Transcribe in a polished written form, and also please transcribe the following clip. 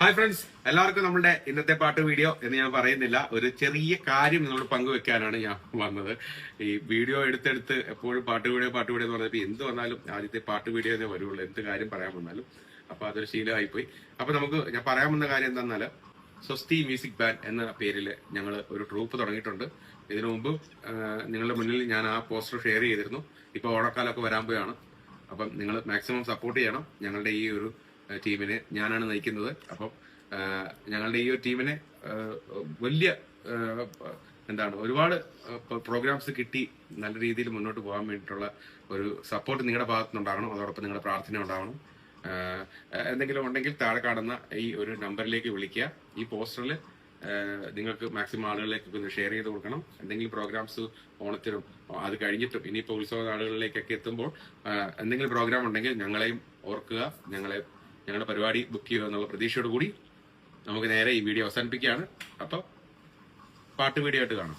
Hi friends, എല്ലാവർക്കും നമ്മുടെ ഇന്നത്തെ പാട്ട് വീഡിയോ എന്ന് ഞാൻ പറയുന്നില്ല. ഒരു ചെറിയ കാര്യം നിങ്ങളോട് പങ്കുവെക്കാനാണ് ഞാൻ വന്നത്. ഈ വീഡിയോ എടുത്തെടുത്ത് എപ്പോഴും പാട്ട് വീഡിയോ എന്ന് പറഞ്ഞപ്പോൾ എന്ത് വന്നാലും ആദ്യത്തെ പാട്ട് വീഡിയോ എന്നേ വരുള്ളൂ, എന്ത് കാര്യം പറയാൻ വന്നാലും. അപ്പൊ അതൊരു ശീലമായിപ്പോയി. അപ്പൊ ഞാൻ പറയാൻ വന്ന കാര്യം എന്താണെന്നാൽ, സ്വസ്തി മ്യൂസിക് ബാൻഡ് എന്ന പേരിൽ ഞങ്ങൾ ഒരു ട്രൂപ്പ് തുടങ്ങിയിട്ടുണ്ട്. ഇതിനു മുമ്പ് നിങ്ങളുടെ മുന്നിൽ ഞാൻ ആ പോസ്റ്റർ ഷെയർ ചെയ്തിരുന്നു. ഇപ്പൊ ഓണക്കാലമൊക്കെ വരാൻ പോയാണ്. അപ്പം നിങ്ങൾ മാക്സിമം സപ്പോർട്ട് ചെയ്യണം. ഞങ്ങളുടെ ഈ ഒരു ടീമിനെ ഞാനാണ് നയിക്കുന്നത്. അപ്പം ഞങ്ങളുടെ ഈ ഒരു ടീമിനെ വലിയ ഒരുപാട് പ്രോഗ്രാംസ് കിട്ടി നല്ല രീതിയിൽ മുന്നോട്ട് പോകാൻ വേണ്ടിയിട്ടുള്ള ഒരു സപ്പോർട്ട് നിങ്ങളുടെ ഭാഗത്തുനിന്നുണ്ടാകണം. അതോടൊപ്പം നിങ്ങളുടെ പ്രാർത്ഥന ഉണ്ടാവണം. എന്തെങ്കിലും ഉണ്ടെങ്കിൽ താഴെ കാണുന്ന ഈ ഒരു നമ്പറിലേക്ക് വിളിക്കുക. ഈ പോസ്റ്ററിൽ നിങ്ങൾക്ക് മാക്സിമം ആളുകളിലേക്കൊക്കെ ഒന്ന് ഷെയർ ചെയ്ത് കൊടുക്കണം. എന്തെങ്കിലും പ്രോഗ്രാംസ് ഓണത്തിനും അത് കഴിഞ്ഞിട്ടും ഇനിയിപ്പോൾ ഉത്സവ നാളുകളിലേക്കൊക്കെ എത്തുമ്പോൾ എന്തെങ്കിലും പ്രോഗ്രാം ഉണ്ടെങ്കിൽ ഞങ്ങളെയും ഓർക്കുക. ഞങ്ങളുടെ പരിപാടി ബുക്ക് ചെയ്യുക എന്നുള്ള പ്രതീക്ഷയോട് കൂടി നമുക്ക് നേരെ ഈ വീഡിയോ അവസാനിപ്പിക്കുകയാണ്. അപ്പോൾ പാട്ട് വീഡിയോ ആയിട്ട് കാണാം.